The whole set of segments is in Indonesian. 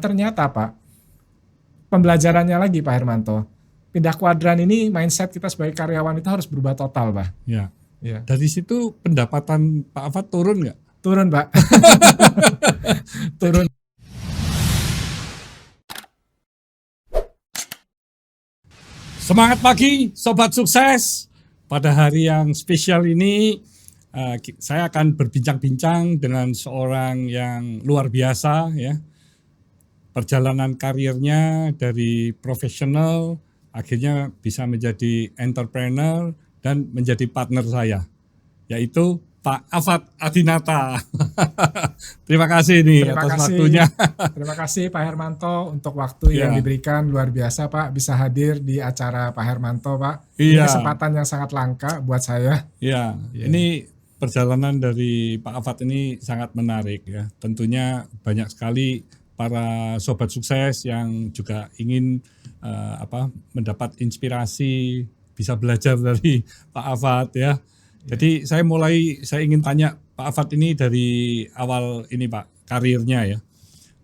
Dan ternyata Pak, pembelajarannya lagi Pak Hermanto, pindah kuadran ini mindset kita sebagai karyawan itu harus berubah total Pak. Ya. Ya. Dari situ pendapatan Pak Afat turun nggak? Turun Pak. Turun. Semangat pagi Sobat Sukses. Pada hari yang spesial ini saya akan berbincang-bincang dengan seorang yang luar biasa ya. Perjalanan karirnya dari profesional akhirnya bisa menjadi entrepreneur dan menjadi partner saya, yaitu Pak Afat Adinata. Terima kasih nih atas waktunya. Terima kasih Pak Hermanto untuk waktu yang diberikan, luar biasa Pak, bisa hadir di acara Pak Hermanto Pak. Ini kesempatan yang sangat langka buat saya. Iya, ini perjalanan dari Pak Afat ini sangat menarik ya. Tentunya banyak sekali para sobat sukses yang juga ingin mendapat inspirasi, bisa belajar dari Pak Afat ya. Jadi saya ingin tanya Pak Afat ini dari awal ini Pak, karirnya ya.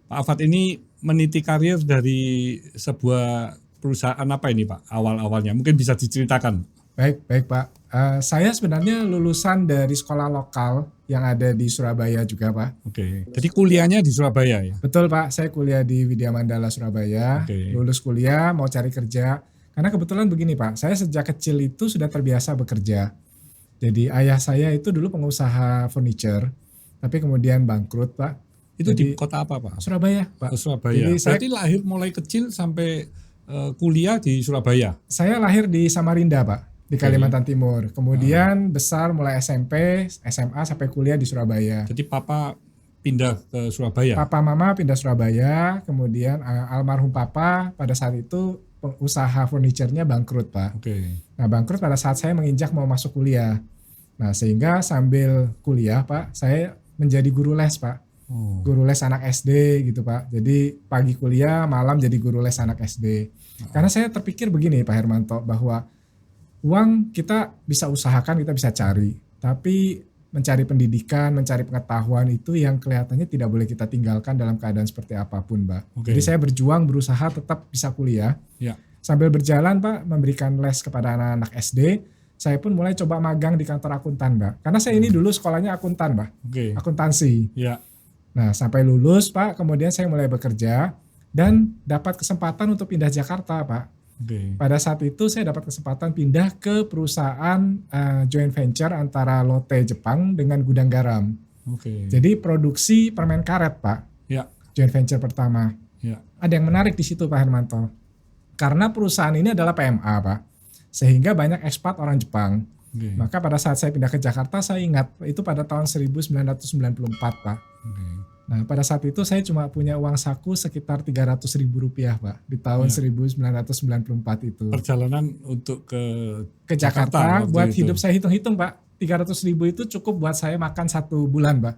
Pak Afat ini meniti karir dari sebuah perusahaan apa ini Pak, awal-awalnya? Mungkin bisa diceritakan. Baik Pak. Saya sebenarnya lulusan dari sekolah lokal yang ada di Surabaya juga Pak. Oke. Jadi kuliahnya di Surabaya ya? Betul Pak, saya kuliah di Widya Mandala Surabaya. Lulus kuliah mau cari kerja. Karena kebetulan begini Pak, saya sejak kecil itu sudah terbiasa bekerja. Jadi ayah saya itu dulu pengusaha furniture, tapi kemudian bangkrut Pak. Itu di kota apa Pak? Surabaya Pak. Surabaya. Jadi berarti lahir mulai kecil sampai kuliah di Surabaya? Saya lahir di Samarinda Pak, di Kalimantan Timur. Kemudian besar mulai SMP, SMA sampai kuliah di Surabaya. Jadi papa pindah ke Surabaya? Papa mama pindah Surabaya, kemudian almarhum papa pada saat itu usaha furniturnya bangkrut Pak. Nah bangkrut pada saat saya menginjak mau masuk kuliah. Nah sehingga sambil kuliah Pak, saya menjadi guru les Pak. Guru les anak SD gitu Pak. Jadi pagi kuliah, malam jadi guru les anak SD. Karena saya terpikir begini Pak Hermanto, bahwa uang kita bisa usahakan, kita bisa cari. Tapi mencari pendidikan, mencari pengetahuan itu yang kelihatannya tidak boleh kita tinggalkan dalam keadaan seperti apapun Pak. Jadi saya berjuang, berusaha tetap bisa kuliah. Sambil berjalan Pak, memberikan les kepada anak-anak SD, saya pun mulai coba magang di kantor akuntan Pak. Karena saya ini dulu sekolahnya akuntan Pak, akuntansi. Nah sampai lulus Pak, kemudian saya mulai bekerja dan dapat kesempatan untuk pindah Jakarta Pak. Pada saat itu saya dapat kesempatan pindah ke perusahaan joint venture antara Lotte Jepang dengan Gudang Garam. Jadi produksi permen karet Pak, joint venture pertama. Ada yang menarik di situ Pak Hermanto, karena perusahaan ini adalah PMA Pak, sehingga banyak ekspat orang Jepang. Maka pada saat saya pindah ke Jakarta, saya ingat itu pada tahun 1994 Pak. Nah pada saat itu saya cuma punya uang saku sekitar Rp300.000 Pak di tahun 1994 itu. Perjalanan untuk ke Jakarta buat hidup saya hitung-hitung Pak, 300.000 itu cukup buat saya makan 1 bulan Pak.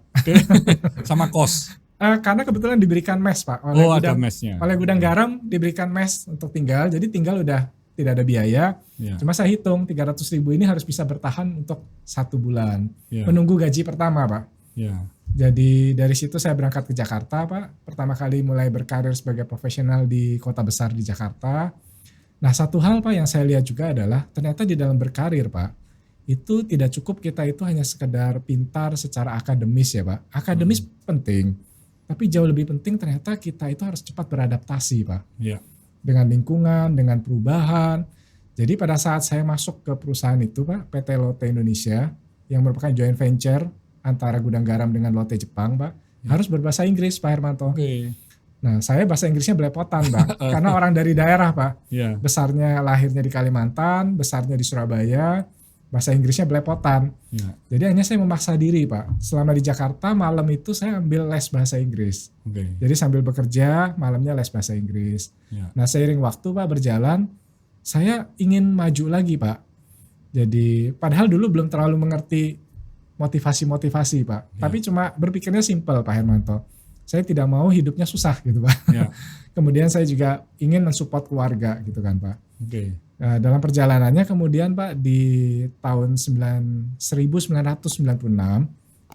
Sama kos? Karena kebetulan diberikan mes Pak oleh Gudang Garam, diberikan mes untuk tinggal, jadi tinggal udah tidak ada biaya. Cuma saya hitung 300.000 ini harus bisa bertahan untuk 1 bulan menunggu gaji pertama Pak. Jadi dari situ saya berangkat ke Jakarta Pak. Pertama kali mulai berkarir sebagai profesional di kota besar di Jakarta. Nah satu hal Pak yang saya lihat juga adalah ternyata di dalam berkarir Pak, itu tidak cukup kita itu hanya sekedar pintar secara akademis ya Pak. Akademis penting, tapi jauh lebih penting ternyata kita itu harus cepat beradaptasi Pak. Dengan lingkungan, dengan perubahan. Jadi pada saat saya masuk ke perusahaan itu Pak, PT Lotte Indonesia yang merupakan joint venture antara Gudang Garam dengan Lotte Jepang Pak, harus berbahasa Inggris Pak Hermanto. Nah saya bahasa Inggrisnya belepotan Pak, karena orang dari daerah Pak, besarnya lahirnya di Kalimantan, besarnya di Surabaya, bahasa Inggrisnya belepotan. Jadi hanya saya memaksa diri Pak, selama di Jakarta malam itu saya ambil les bahasa Inggris. Jadi sambil bekerja malamnya les bahasa Inggris. Nah seiring waktu Pak berjalan, saya ingin maju lagi Pak. Jadi padahal dulu belum terlalu mengerti motivasi Pak, tapi cuma berpikirnya simpel Pak Hermanto. Saya tidak mau hidupnya susah gitu Pak. Kemudian saya juga ingin mensupport keluarga gitu kan Pak. Nah, dalam perjalanannya kemudian Pak di tahun 1996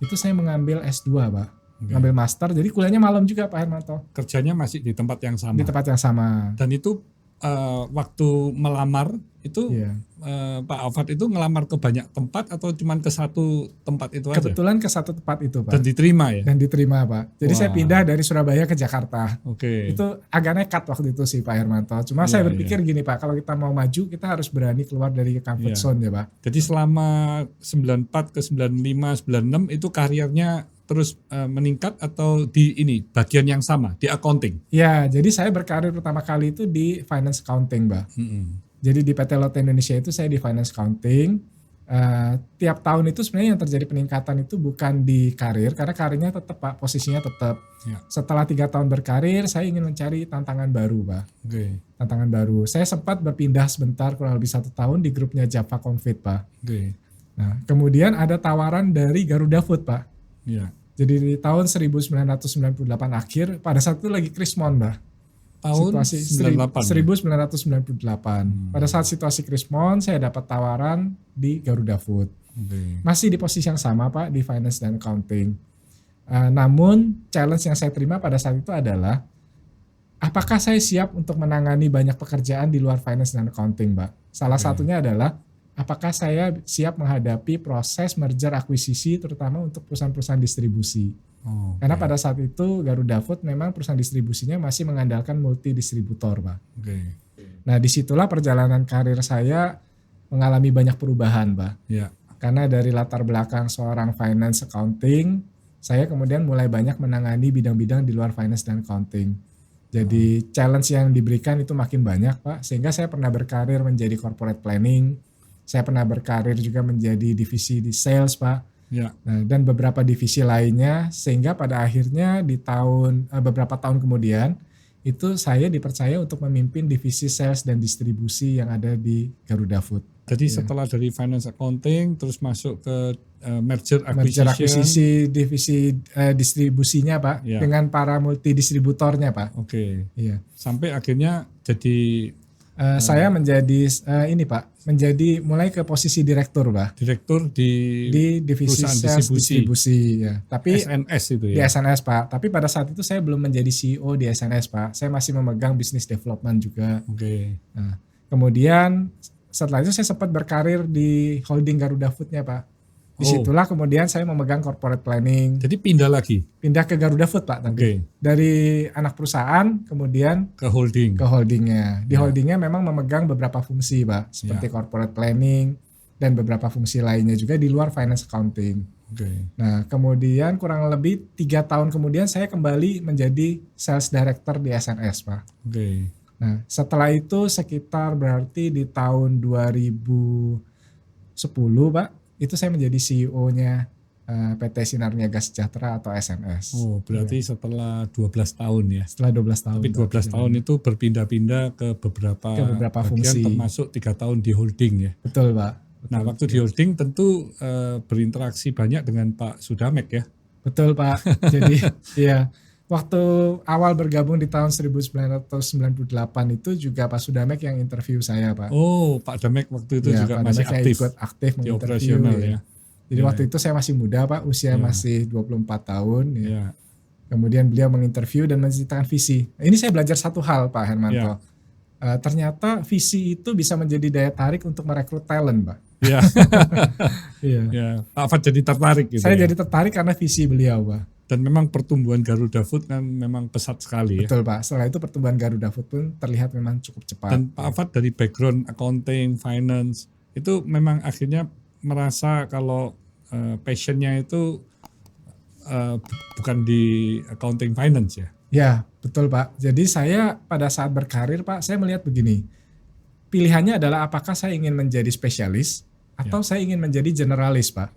itu saya mengambil S2 Pak. ngambil master. Jadi kuliahnya malam juga Pak Hermanto. Kerjanya masih di tempat yang sama. Di tempat yang sama. Dan itu waktu melamar itu Pak Alfat itu ngelamar ke banyak tempat atau cuma ke satu tempat itu aja? Kebetulan ke satu tempat itu Pak. Dan diterima ya? Dan diterima Pak. Jadi saya pindah dari Surabaya ke Jakarta. Oke. Itu agak nekat waktu itu sih Pak Hermanto. Cuma saya berpikir gini Pak, kalau kita mau maju kita harus berani keluar dari comfort zone ya Pak. Jadi selama 94 ke 95, 96 itu karirnya terus meningkat atau di ini bagian yang sama di accounting? Ya, jadi saya berkarir pertama kali itu di finance accounting, Mbak. Jadi di PT Lotte Indonesia itu saya di finance accounting. Tiap tahun itu sebenarnya yang terjadi peningkatan itu bukan di karir, karena karirnya tetap Pak, posisinya tetap. Setelah 3 tahun berkarir, saya ingin mencari tantangan baru, Pak. Tantangan baru. Saya sempat berpindah sebentar kurang lebih 1 tahun di grupnya Java Confit, Pak. Nah, kemudian ada tawaran dari Garuda Food, Pak. Jadi di tahun 1998 akhir, pada saat itu lagi Krismon, Mbak. Tahun situasi 1998. Pada saat situasi Krismon, saya dapat tawaran di Garuda Food. Masih di posisi yang sama Pak, di finance dan accounting. Namun challenge yang saya terima pada saat itu adalah, apakah saya siap untuk menangani banyak pekerjaan di luar finance dan accounting, Mbak? Salah satunya adalah, apakah saya siap menghadapi proses merger akuisisi terutama untuk perusahaan-perusahaan distribusi. Karena pada saat itu Garuda Food memang perusahaan distribusinya masih mengandalkan multi distributor, Pak. Nah, disitulah perjalanan karir saya mengalami banyak perubahan, Pak. Karena dari latar belakang seorang finance accounting, saya kemudian mulai banyak menangani bidang-bidang di luar finance dan accounting. Jadi challenge yang diberikan itu makin banyak, Pak. Sehingga saya pernah berkarir menjadi corporate planning. Saya pernah berkarir juga menjadi divisi di sales, Pak. Nah, dan beberapa divisi lainnya, sehingga pada akhirnya di beberapa tahun kemudian itu saya dipercaya untuk memimpin divisi sales dan distribusi yang ada di Garuda Food. Jadi setelah dari finance accounting terus masuk ke merger akuisisi divisi distribusinya Pak, dengan para multi distributornya Pak. Sampai akhirnya jadi saya menjadi ini Pak, menjadi mulai ke posisi direktur Pak. Direktur di divisi sales distribusi ya. Tapi SNS itu ya. Di SNS Pak. Tapi pada saat itu saya belum menjadi CEO di SNS Pak. Saya masih memegang business development juga. Nah, kemudian setelah itu saya sempat berkarir di holding Garuda Food-nya Pak. Disitulah kemudian saya memegang corporate planning. Jadi pindah lagi? Pindah ke Garuda Food Pak nanti. Dari anak perusahaan kemudian ke holding. Ke holdingnya. Di holdingnya memang memegang beberapa fungsi Pak. Seperti corporate planning dan beberapa fungsi lainnya juga di luar finance accounting. Nah kemudian kurang lebih 3 tahun kemudian saya kembali menjadi sales director di SNS Pak. Nah setelah itu sekitar berarti di tahun 2010 Pak. Itu saya menjadi CEO-nya PT Sinar Niaga Sejahtera atau SNS. Berarti setelah 12 tahun ya? Setelah 12 tahun. Tapi 12 tahun itu berpindah-pindah ke beberapa bagian, fungsi. Termasuk 3 tahun di holding ya? Betul Pak. Nah waktu di holding tentu berinteraksi banyak dengan Pak Sudamek ya? Betul Pak. Jadi ya waktu awal bergabung di tahun 1998 itu juga Pak Sudamek yang interview saya Pak. Pak Damek waktu itu juga Pak masih aktif di menginterview ya. Jadi waktu itu saya masih muda Pak, usia masih 24 tahun. Kemudian beliau menginterview dan menceritakan visi. Ini saya belajar satu hal Pak Hermanto. Ternyata visi itu bisa menjadi daya tarik untuk merekrut talent Pak. Pak Afat jadi tertarik gitu. Saya jadi tertarik karena visi beliau Pak. Dan memang pertumbuhan Garuda Food kan memang pesat sekali. Betul Pak, setelah itu pertumbuhan Garuda Food pun terlihat memang cukup cepat. Dan Pak Afat dari background accounting, finance, itu memang akhirnya merasa kalau passionnya itu bukan di accounting finance ya? Ya betul Pak, jadi saya pada saat berkarir Pak, saya melihat begini, pilihannya adalah apakah saya ingin menjadi spesialis atau saya ingin menjadi generalis Pak.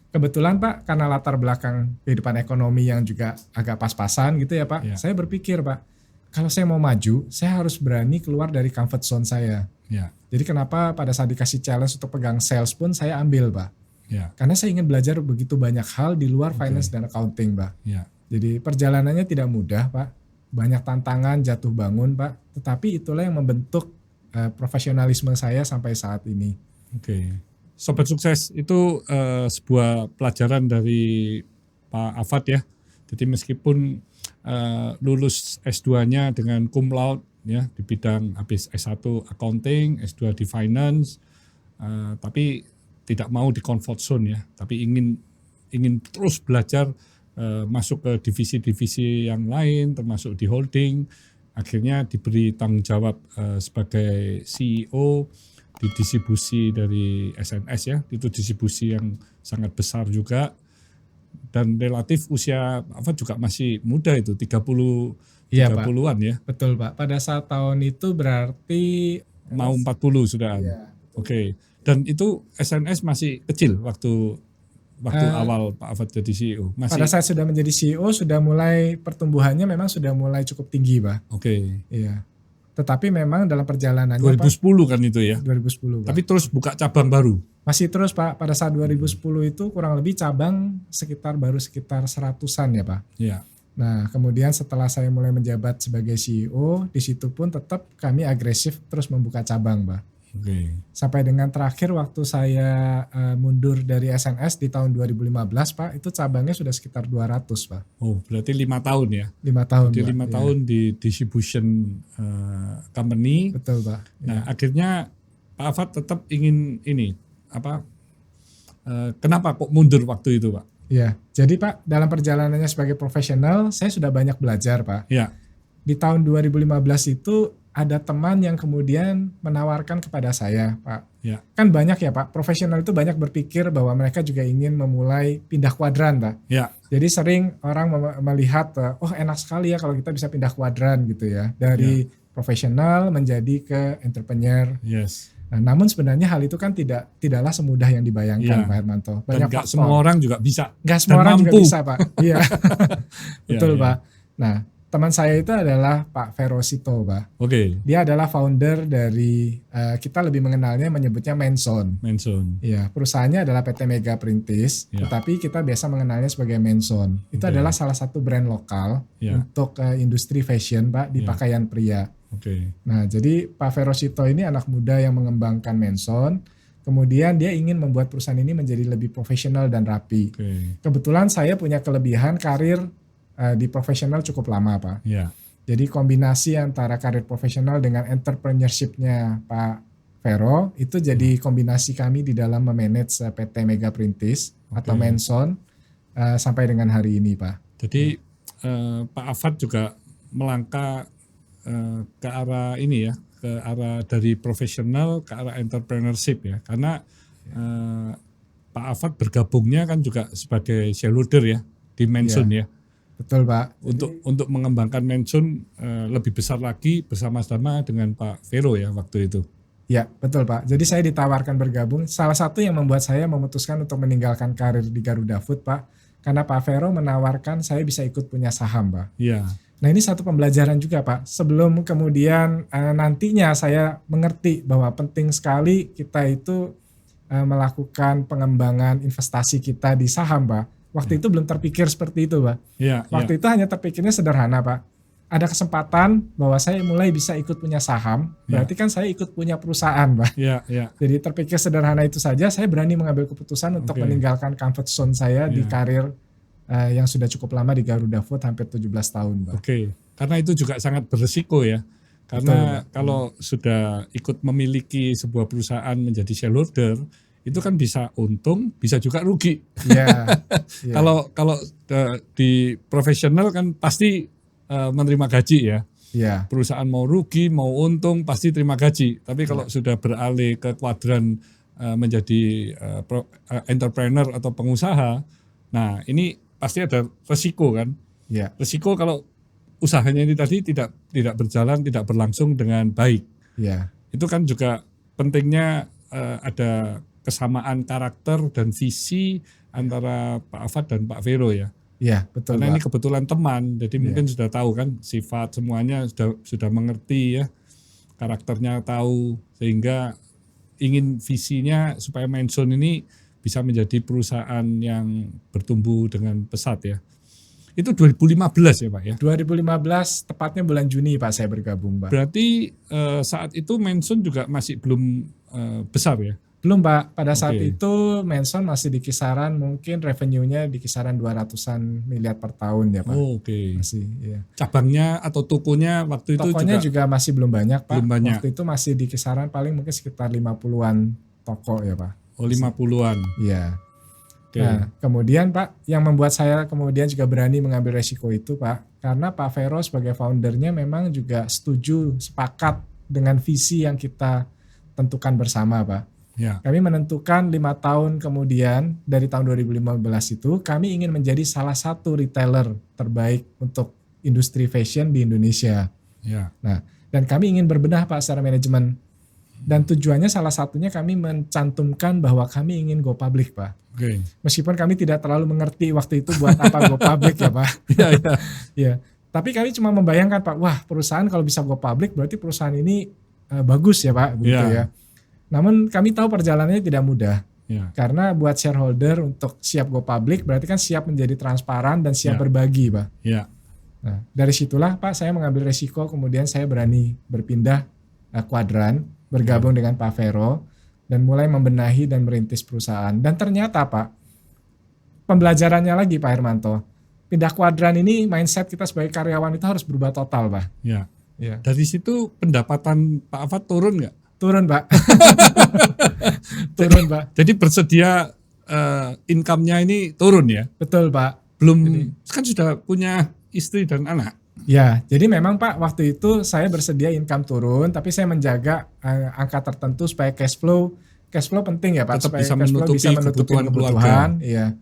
Kebetulan Pak, karena latar belakang kehidupan ekonomi yang juga agak pas-pasan gitu ya Pak, saya berpikir Pak, kalau saya mau maju, saya harus berani keluar dari comfort zone saya. Jadi kenapa pada saat dikasih challenge untuk pegang sales pun saya ambil Pak. Karena saya ingin belajar begitu banyak hal di luar finance dan accounting Pak. Jadi perjalanannya tidak mudah Pak, banyak tantangan, jatuh bangun Pak, tetapi itulah yang membentuk profesionalisme saya sampai saat ini. Sobat Sukses itu sebuah pelajaran dari Pak Afat ya. Jadi meskipun lulus S2-nya dengan cum laude ya di bidang habis S1 accounting, S2 di finance, tapi tidak mau di comfort zone ya, tapi ingin terus belajar masuk ke divisi-divisi yang lain termasuk di holding, akhirnya diberi tanggung jawab sebagai CEO di distribusi dari SNS ya, itu distribusi yang sangat besar juga. Dan relatif usia Pak juga masih muda itu 30-an ya. Betul Pak. Pada saat tahun itu berarti mau 40 sudah. Iya. Oke. Dan itu SNS masih kecil waktu awal Pak Afat jadi CEO. Pada saat sudah menjadi CEO sudah mulai pertumbuhannya memang sudah mulai cukup tinggi Pak. Oke. Iya. Tetapi memang dalam perjalanannya 2010 Pak, kan itu ya. 2010 Pak. Tapi terus buka cabang baru. Masih terus Pak, pada saat 2010 itu kurang lebih cabang baru sekitar 100-an ya Pak. Iya. Nah kemudian setelah saya mulai menjabat sebagai CEO, di situ pun tetap kami agresif terus membuka cabang Pak. Oke. Sampai dengan terakhir waktu saya mundur dari SNS di tahun 2015 Pak, itu cabangnya sudah sekitar 200 Pak. Oh berarti 5 tahun ya? 5 tahun Jadi Pak. 5 tahun di distribution company. Betul Pak. Nah akhirnya Pak Afat tetap ingin kenapa kok mundur waktu itu Pak? Ya, jadi Pak dalam perjalanannya sebagai profesional saya sudah banyak belajar Pak. Ya. Di tahun 2015 itu ada teman yang kemudian menawarkan kepada saya Pak. Ya. Kan banyak ya Pak, profesional itu banyak berpikir bahwa mereka juga ingin memulai pindah kuadran Pak. Ya. Jadi sering orang melihat, oh enak sekali ya kalau kita bisa pindah kuadran gitu ya. Dari profesional menjadi ke entrepreneur. Yes. Nah, namun sebenarnya hal itu kan tidaklah semudah yang dibayangkan Pak Hermanto. Banyak faktor. Semua orang juga bisa. Nggak semua orang juga bisa Pak. Iya. Betul Pak. Nah teman saya itu adalah Pak Vero Sito Pak. Oke. Dia adalah founder dari, kita lebih mengenalnya menyebutnya Menson. Menson. Iya, perusahaannya adalah PT Mega Perintis, tetapi kita biasa mengenalnya sebagai Menson. Itu adalah salah satu brand lokal untuk industri fashion Pak di pakaian pria. Oke. Nah, jadi Pak Vero Sito ini anak muda yang mengembangkan Menson. Kemudian dia ingin membuat perusahaan ini menjadi lebih profesional dan rapi. Kebetulan saya punya kelebihan karir di profesional cukup lama Pak. Jadi kombinasi antara karir profesional dengan entrepreneurship-nya Pak Vero itu jadi kombinasi kami di dalam memanage PT Mega Perintis atau Menson sampai dengan hari ini Pak. Jadi Pak Afat juga melangkah ke arah ini ya, ke arah dari profesional ke arah entrepreneurship ya, karena Pak Afat bergabungnya kan juga sebagai shareholder ya di Menson ya. Betul Pak. Untuk mengembangkan Menson lebih besar lagi bersama-sama dengan Pak Vero ya waktu itu. Ya betul Pak. Jadi saya ditawarkan bergabung. Salah satu yang membuat saya memutuskan untuk meninggalkan karir di Garuda Food Pak, karena Pak Vero menawarkan saya bisa ikut punya saham Pak. Iya. Nah ini satu pembelajaran juga Pak. Sebelum kemudian nantinya saya mengerti bahwa penting sekali kita itu melakukan pengembangan investasi kita di saham Pak. Waktu itu belum terpikir seperti itu Pak. Waktu itu hanya terpikirnya sederhana Pak. Ada kesempatan bahwa saya mulai bisa ikut punya saham, berarti kan saya ikut punya perusahaan Pak. Jadi terpikir sederhana itu saja, saya berani mengambil keputusan untuk meninggalkan comfort zone saya di karir yang sudah cukup lama di Garuda Food, hampir 17 tahun Pak. Karena itu juga sangat beresiko ya. Karena kalau sudah ikut memiliki sebuah perusahaan menjadi shareholder, itu kan bisa untung, bisa juga rugi. Kalau di profesional kan pasti menerima gaji ya. Perusahaan mau rugi, mau untung pasti terima gaji. Tapi kalau sudah beralih ke kuadran menjadi entrepreneur atau pengusaha, nah ini pasti ada resiko kan. Resiko kalau usahanya ini tadi tidak berjalan, tidak berlangsung dengan baik. Itu kan juga pentingnya ada kesamaan karakter dan visi antara Pak Afat dan Pak Vero ya. Betul. Karena Pak. ini kebetulan teman, jadi mungkin sudah tahu kan sifat semuanya sudah mengerti ya, karakternya tahu, sehingga ingin visinya supaya Menson ini bisa menjadi perusahaan yang bertumbuh dengan pesat ya. Itu 2015 ya Pak ya? 2015 tepatnya bulan Juni Pak saya bergabung Pak. Berarti saat itu Menson juga masih belum besar ya? Belum Pak, pada saat itu Manson masih di kisaran mungkin revenue-nya di kisaran 200-an miliar per tahun ya Pak. Masih ya. Cabangnya atau tokonya waktu itu tokonya juga masih belum banyak Pak. Belum banyak. Waktu itu masih di kisaran paling mungkin sekitar 50-an toko ya Pak. 50-an. Iya. Nah, kemudian Pak, yang membuat saya kemudian juga berani mengambil resiko itu Pak, karena Pak Vero sebagai foundernya memang juga sepakat dengan visi yang kita tentukan bersama Pak. Ya. Kami menentukan 5 tahun kemudian dari tahun 2015 itu kami ingin menjadi salah satu retailer terbaik untuk industri fashion di Indonesia. Ya. Nah, dan kami ingin berbenah Pak secara manajemen. Dan tujuannya salah satunya kami mencantumkan bahwa kami ingin go public Pak. Meskipun kami tidak terlalu mengerti waktu itu buat apa go public ya Pak. Ya. Tapi kami cuma membayangkan Pak, wah perusahaan kalau bisa go public berarti perusahaan ini bagus ya Pak. Begitu ya. Namun kami tahu perjalanannya tidak mudah. Karena buat shareholder untuk siap go public berarti kan siap menjadi transparan dan siap berbagi Pak. Nah, dari situlah Pak saya mengambil resiko, kemudian saya berani berpindah kuadran, bergabung dengan Pak Vero dan mulai membenahi dan merintis perusahaan. Dan ternyata Pak, pembelajarannya lagi Pak Hermanto, pindah kuadran ini mindset kita sebagai karyawan itu harus berubah total Pak. Ya. Dari situ pendapatan Pak Afat turun nggak? Turun Pak. Turun Pak. Jadi bersedia income-nya ini turun ya? Betul Pak. Belum, kan sudah punya istri dan anak. Ya, jadi memang Pak waktu itu saya bersedia income turun, tapi saya menjaga angka tertentu supaya cash flow penting ya Pak, tetap supaya bisa cash flow bisa menutupi kebutuhan. Iya.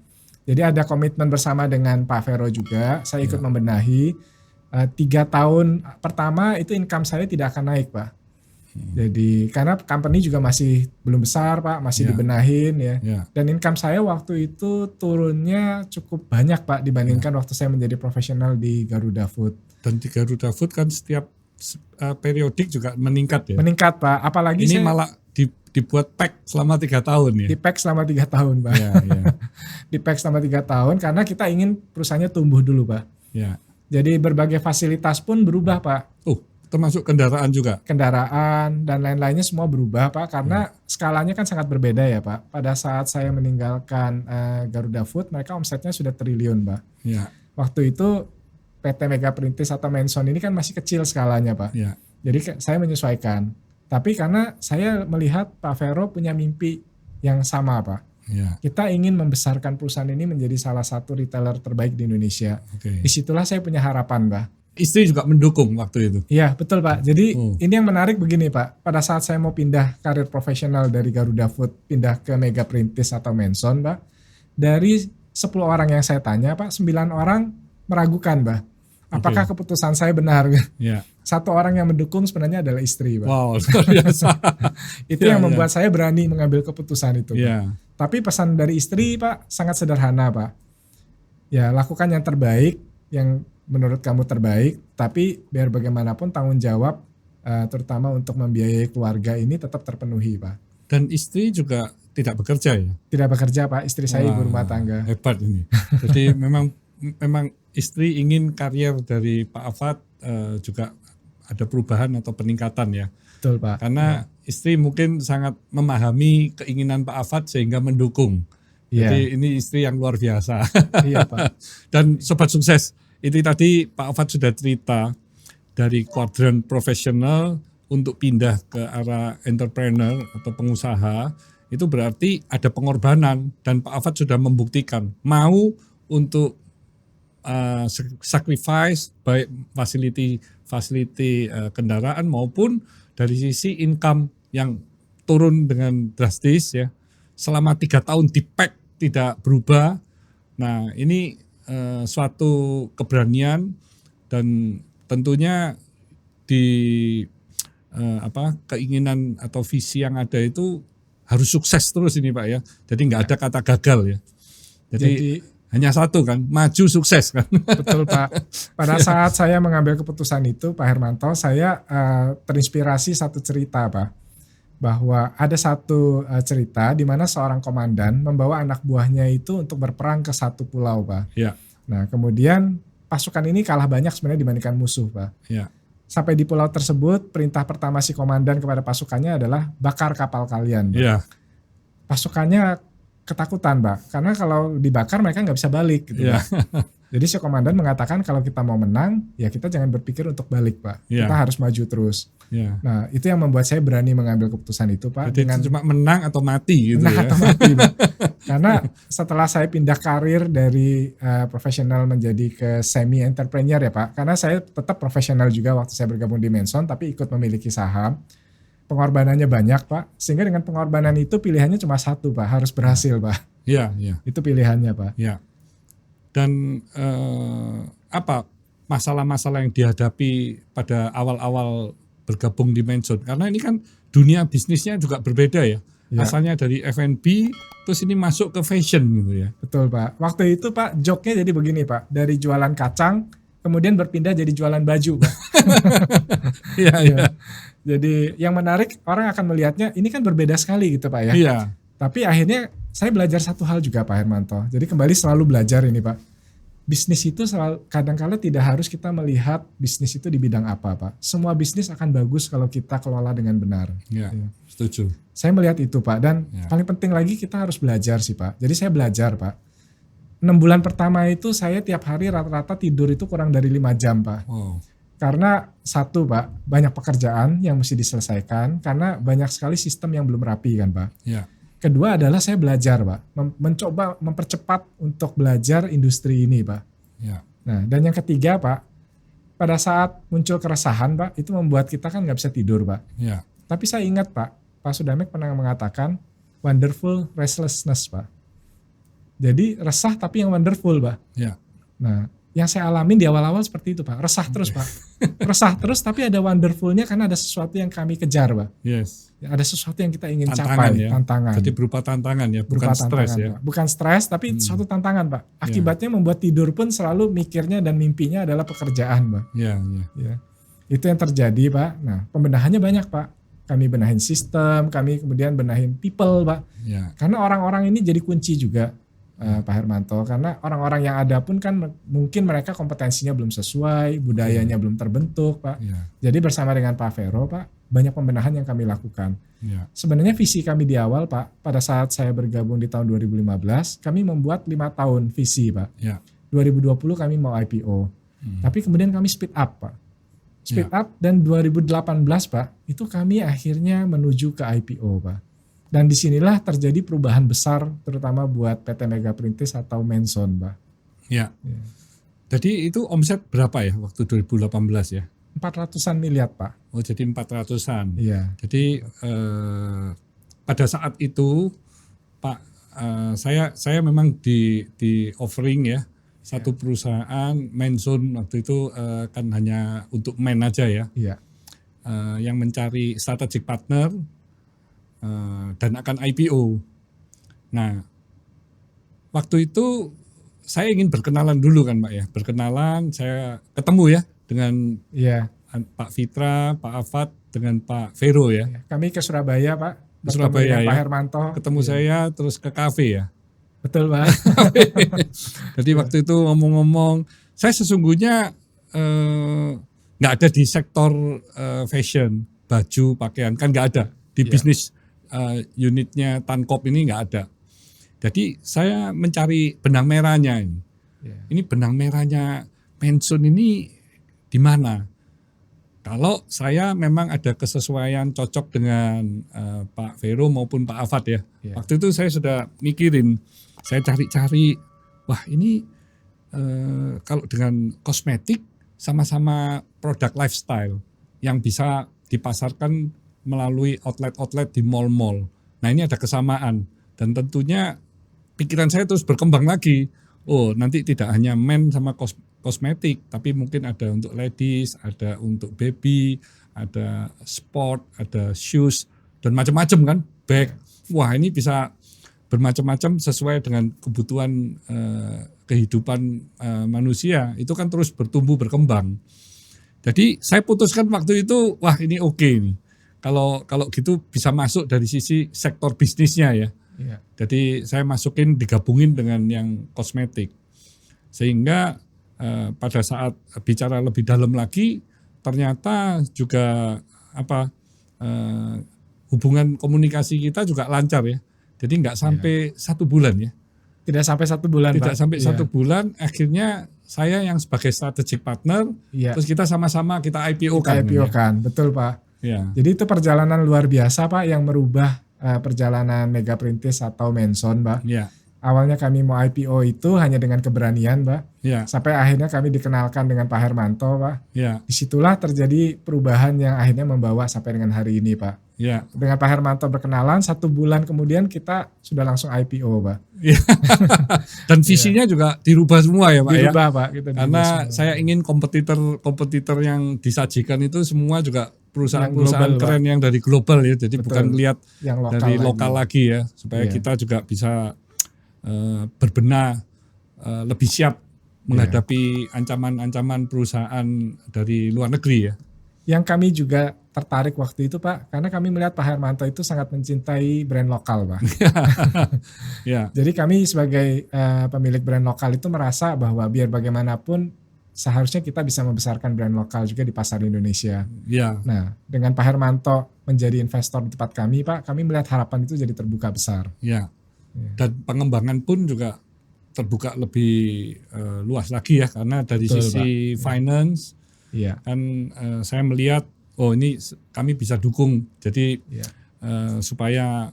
Jadi ada komitmen bersama dengan Pak Vero juga, saya ikut membenahi. 3 tahun pertama itu income saya tidak akan naik Pak. Jadi karena company juga masih belum besar Pak, masih dibenahin ya. Dan income saya waktu itu turunnya cukup banyak Pak dibandingkan waktu saya menjadi profesional di Garuda Food. Dan di Garuda Food kan setiap periodik juga meningkat ya. Meningkat Pak, apalagi ini malah dibuat pack selama 3 tahun ya. Di pack selama 3 tahun Pak. Di pack selama 3 tahun karena kita ingin perusahaannya tumbuh dulu Pak. Jadi berbagai fasilitas pun berubah Pak. Termasuk kendaraan juga? Kendaraan dan lain-lainnya semua berubah Pak, karena skalanya kan sangat berbeda ya Pak. Pada saat saya meninggalkan Garuda Food, mereka omsetnya sudah triliun Pak. Waktu itu PT Mega Perintis atau Manson ini kan masih kecil skalanya Pak. Jadi saya menyesuaikan. Tapi karena saya melihat Pak Vero punya mimpi yang sama Pak. Kita ingin membesarkan perusahaan ini menjadi salah satu retailer terbaik di Indonesia. Disitulah saya punya harapan Pak. Istri juga mendukung waktu itu? Iya betul Pak. Jadi ini yang menarik begini Pak. Pada saat saya mau pindah karir profesional dari Garuda Food, pindah ke Mega Perintis atau Manson Pak. Dari 10 orang yang saya tanya Pak, 9 orang meragukan Pak. Apakah keputusan saya benar? Satu orang yang mendukung sebenarnya adalah istri Pak. Wow, luar biasa. Itu yang membuat saya berani mengambil keputusan itu. Tapi pesan dari istri Pak sangat sederhana Pak. Ya lakukan yang terbaik, yang menurut kamu terbaik, tapi biar bagaimanapun tanggung jawab terutama untuk membiayai keluarga ini tetap terpenuhi Pak. Dan istri juga tidak bekerja ya? Tidak bekerja Pak, istri saya ibu rumah tangga. Hebat ini. Jadi memang istri ingin karier dari Pak Afat juga ada perubahan atau peningkatan ya? Betul Pak. Karena istri mungkin sangat memahami keinginan Pak Afat sehingga mendukung. Jadi ini istri yang luar biasa. Iya Pak. Dan sobat sukses, itu tadi Pak Afat sudah cerita dari kuadran profesional untuk pindah ke arah entrepreneur atau pengusaha, itu berarti ada pengorbanan dan Pak Afat sudah membuktikan mau untuk sacrifice baik fasiliti kendaraan maupun dari sisi income yang turun dengan drastis ya. Selama 3 tahun di pack tidak berubah. Nah ini suatu keberanian dan tentunya keinginan atau visi yang ada itu harus sukses terus ini Pak ya. Jadi nggak ada kata gagal ya. Jadi hanya satu kan, maju sukses kan. Betul Pak. Pada saat saya mengambil keputusan itu Pak Hermanto, saya terinspirasi satu cerita Pak. Bahwa ada satu cerita di mana seorang komandan membawa anak buahnya itu untuk berperang ke satu pulau Pak. Nah kemudian pasukan ini kalah banyak sebenarnya dibandingkan musuh Pak. Sampai di pulau tersebut perintah pertama si komandan kepada pasukannya adalah bakar kapal kalian Pak. pasukannya ketakutan, Pak. Karena kalau dibakar mereka nggak bisa balik gitu, Pak. Jadi si komandan mengatakan kalau kita mau menang, ya kita jangan berpikir untuk balik, Pak. Kita harus maju terus. Nah, itu yang membuat saya berani mengambil keputusan itu, Pak. Jadi dengan cuma menang atau mati gitu menang atau mati, Pak. Karena setelah saya pindah karir dari profesional menjadi ke semi entrepreneur ya, Pak. Karena saya tetap profesional juga waktu saya bergabung di Menson, tapi ikut memiliki saham. Pengorbanannya banyak, Pak. Sehingga dengan pengorbanan itu pilihannya cuma satu, Pak. Harus berhasil, Pak. Iya. Itu pilihannya, Pak. Iya. Dan apa masalah-masalah yang dihadapi pada awal-awal bergabung di Menson? Karena ini kan dunia bisnisnya juga berbeda ya. Asalnya dari F&B, terus ini masuk ke fashion gitu ya. Betul, Pak. Waktu itu, Pak, joke-nya jadi begini, Pak. Dari jualan kacang, kemudian berpindah jadi jualan baju, Pak. Iya. Jadi yang menarik orang akan melihatnya ini kan berbeda sekali gitu, Pak ya. Iya. Tapi akhirnya saya belajar satu hal juga, Pak Hermanto. Jadi kembali selalu belajar ini, Pak. Bisnis itu kadang-kala tidak harus kita melihat bisnis itu di bidang apa, Pak. Semua bisnis akan bagus kalau kita kelola dengan benar. Iya, setuju. Saya melihat itu, Pak. Dan paling penting lagi kita harus belajar sih, Pak. Jadi saya belajar, Pak. 6 bulan pertama itu saya tiap hari rata-rata tidur itu kurang dari 5 jam, Pak. Karena satu, Pak, banyak pekerjaan yang mesti diselesaikan karena banyak sekali sistem yang belum rapi kan, Pak. Kedua adalah saya belajar, Pak, mencoba mempercepat untuk belajar industri ini, Pak. Nah, dan yang ketiga, Pak, pada saat muncul keresahan, Pak, itu membuat kita kan nggak bisa tidur, Pak. Tapi saya ingat, Pak Sudamek pernah mengatakan wonderful restlessness, Pak. Jadi resah tapi yang wonderful, Pak. Nah, yang saya alamin di awal-awal seperti itu, Pak. Resah terus, Pak. Resah terus tapi ada wonderfulnya karena ada sesuatu yang kami kejar, Pak. Ada sesuatu yang kita ingin capai, tantangan. Jadi berupa tantangan ya, bukan stres ya. Pak. Bukan stres tapi suatu tantangan, Pak. Akibatnya membuat tidur pun selalu mikirnya dan mimpinya adalah pekerjaan, Pak. Itu yang terjadi, Pak. Nah, pembenahannya banyak, Pak. Kami benahin sistem, kami kemudian benahin people, Pak. Karena orang-orang ini jadi kunci juga. Pak Hermanto, karena orang-orang yang ada pun kan mungkin mereka kompetensinya belum sesuai, budayanya belum terbentuk, Pak. Jadi bersama dengan Pak Vero, Pak, banyak pembenahan yang kami lakukan. Sebenarnya visi kami di awal, Pak, pada saat saya bergabung di tahun 2015, kami membuat 5 tahun visi, Pak. 2020 kami mau IPO, tapi kemudian kami speed up, Pak. Speed up dan 2018, Pak, itu kami akhirnya menuju ke IPO, Pak. Dan disinilah terjadi perubahan besar terutama buat PT Mega Perintis atau Menson, Pak. Jadi itu omset berapa ya waktu 2018 ya? 400-an miliar, Pak. Oh, jadi 400-an. Iya. Jadi pada saat itu Pak, saya memang di offering ya satu perusahaan Menson waktu itu kan hanya untuk men aja ya. Yang mencari strategic partner dan akan IPO. Nah, waktu itu saya ingin berkenalan dulu kan, Pak ya. Berkenalan, saya ketemu ya dengan Pak Fitra, Pak Afat, dengan Pak Vero ya. Kami ke Surabaya, Pak. Ke Surabaya ya. Pak Hermanto. Ketemu saya terus ke kafe ya. Betul, Pak. Jadi waktu itu ngomong-ngomong, saya sesungguhnya nggak ada di sektor fashion, baju, pakaian, kan nggak ada. Di bisnis unitnya Tankop ini nggak ada. Jadi saya mencari benang merahnya ini. Ini benang merahnya Menson ini di mana? Kalau saya memang ada kesesuaian cocok dengan Pak Vero maupun Pak Afat ya. Waktu itu saya sudah mikirin, saya cari-cari, wah ini kalau dengan kosmetik sama-sama produk lifestyle yang bisa dipasarkan melalui outlet-outlet di mall-mall. Nah ini ada kesamaan dan tentunya pikiran saya terus berkembang lagi. Oh nanti tidak hanya men sama kosmetik, tapi mungkin ada untuk ladies, ada untuk baby, ada sport, ada shoes dan macam-macam kan, bag. Wah ini bisa bermacam-macam sesuai dengan kebutuhan kehidupan manusia. Itu kan terus bertumbuh berkembang. Jadi saya putuskan waktu itu, wah ini oke nih. Kalau gitu bisa masuk dari sisi sektor bisnisnya ya. Jadi saya masukin digabungin dengan yang kosmetik. Sehingga pada saat bicara lebih dalam lagi ternyata juga hubungan komunikasi kita juga lancar ya. Jadi nggak sampai 1 bulan ya. Tidak sampai 1 bulan, Tidak Pak. sampai 1 bulan. Akhirnya saya yang sebagai strategic partner, terus kita sama-sama kita IPO-kan. IPO-kan, betul Pak. Ya. Jadi itu perjalanan luar biasa Pak yang merubah perjalanan Mega Perintis atau Menson, Pak. Ya. Awalnya kami mau IPO itu hanya dengan keberanian, Pak. Ya. Sampai akhirnya kami dikenalkan dengan Pak Hermanto, Pak. Ya. Disitulah terjadi perubahan yang akhirnya membawa sampai dengan hari ini, Pak. Ya. Dengan Pak Hermanto berkenalan, 1 bulan kemudian kita sudah langsung IPO, Pak. Ya. Dan visinya juga dirubah semua ya, Pak. Dirubah, Pak. Karena saya ingin kompetitor yang disajikan itu semua juga perusahaan-perusahaan keren yang dari global ya. Jadi bukan lihat dari lokal lagi ya, supaya kita juga bisa berbenah, lebih siap menghadapi ancaman-ancaman perusahaan dari luar negeri ya. Yang kami juga tertarik waktu itu Pak, karena kami melihat Pak Hermanto itu sangat mencintai brand lokal Pak. Ya. Jadi kami sebagai pemilik brand lokal itu merasa bahwa biar bagaimanapun seharusnya kita bisa membesarkan brand lokal juga di pasar Indonesia. Ya. Nah, dengan Pak Hermanto menjadi investor di tempat kami Pak, kami melihat harapan itu jadi terbuka besar. Ya. Dan pengembangan pun juga terbuka lebih luas lagi ya, karena dari sisi finance kan saya melihat ini kami bisa dukung, jadi supaya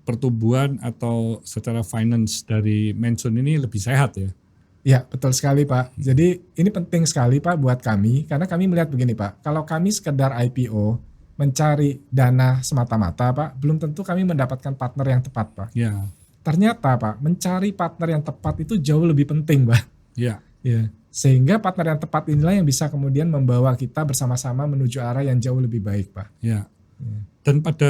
pertumbuhan atau secara finance dari Menson ini lebih sehat ya. Ya betul sekali Pak. Jadi ini penting sekali Pak buat kami, karena kami melihat begini Pak, kalau kami sekedar IPO mencari dana semata-mata Pak, belum tentu kami mendapatkan partner yang tepat Pak. Ya. Ternyata Pak, mencari partner yang tepat itu jauh lebih penting Pak. Ya. Ya. Sehingga partner yang tepat inilah yang bisa kemudian membawa kita bersama-sama menuju arah yang jauh lebih baik Pak. Ya. Dan pada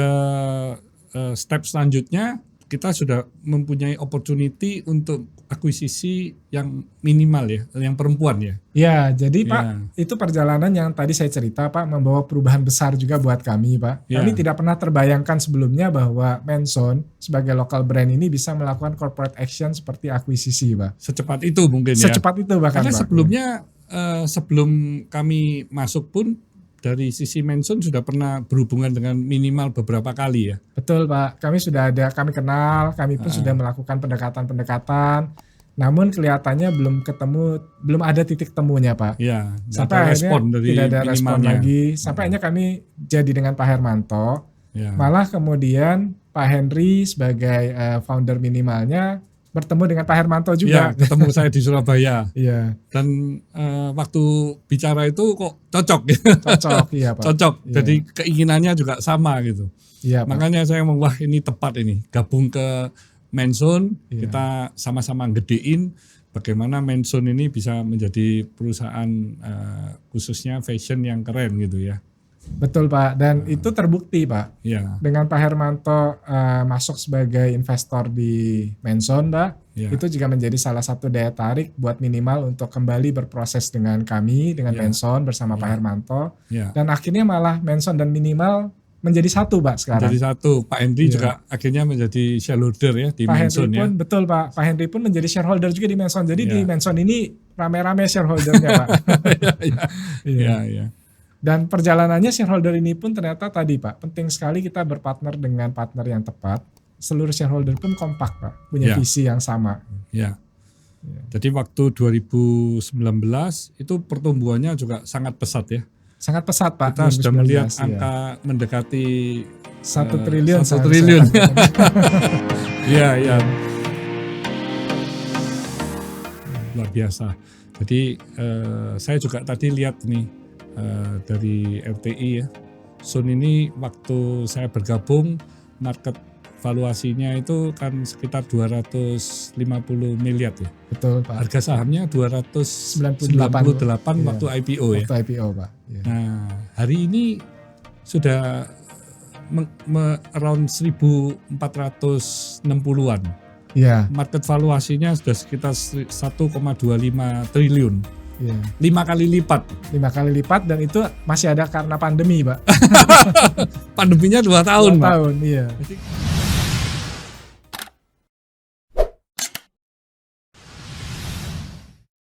step selanjutnya kita sudah mempunyai opportunity untuk akuisisi yang minimal ya, yang perempuan ya. Ya, jadi Pak, itu perjalanan yang tadi saya cerita Pak, membawa perubahan besar juga buat kami Pak. Kami tidak pernah terbayangkan sebelumnya bahwa Menson sebagai local brand ini bisa melakukan corporate action seperti akuisisi Pak. Secepat itu mungkin ya. Secepat itu bahkan Karena Pak. Sebelumnya sebelum kami masuk pun dari sisi Menson sudah pernah berhubungan dengan minimal beberapa kali ya. Betul Pak, kami kenal, kami pun sudah melakukan pendekatan-pendekatan. Namun kelihatannya belum ada titik temunya Pak. Ya, sampai akhirnya tidak ada respon lagi. Sampai akhirnya kami jadi dengan Pak Hermanto. Ya. Malah kemudian Pak Henry sebagai founder minimalnya bertemu dengan Pak Hermanto juga. Ya, ketemu saya di Surabaya. Iya. Dan waktu bicara itu kok cocok. Cocok, iya Pak. Cocok. Iya. Jadi keinginannya juga sama gitu. Iya, Pak. Makanya saya ngomong, wah ini tepat ini. Gabung ke Menson, kita sama-sama gedein bagaimana Menson ini bisa menjadi perusahaan khususnya fashion yang keren gitu ya. Betul Pak, dan itu terbukti Pak. Ya. Dengan Pak Hermanto masuk sebagai investor di Menson Pak, itu juga menjadi salah satu daya tarik buat minimal untuk kembali berproses dengan kami, dengan Menson bersama Pak Hermanto. Dan akhirnya malah Menson dan minimal menjadi satu Pak sekarang. Menjadi satu, Pak Henry juga akhirnya menjadi shareholder ya di Menson ya. Betul Pak, Pak Henry pun menjadi shareholder juga di Menson. Jadi di Menson ini rame-rame shareholdernya Pak. Iya. Dan perjalanannya shareholder ini pun ternyata tadi Pak, penting sekali kita berpartner dengan partner yang tepat. Seluruh shareholder pun kompak Pak, punya visi yang sama. Ya. Jadi waktu 2019 itu pertumbuhannya juga sangat pesat ya. Sangat pesat Pak. Kita sudah melihat angka mendekati 1 triliun. 1 triliun. Iya. Luar biasa. Jadi saya juga tadi lihat nih dari RTI ya. Sun ini waktu saya bergabung market valuasinya itu kan sekitar 250 miliar ya. Betul Pak. Harga sahamnya 298 waktu IPO ya. Waktu IPO Pak. Ya. Nah hari ini sudah around 1460-an. Ya. Market valuasinya sudah sekitar 1,25 triliun. Ya. 5 kali lipat. 5 kali lipat dan itu masih ada karena pandemi Pak. Pandeminya 2 tahun Pak. 2 tahun iya.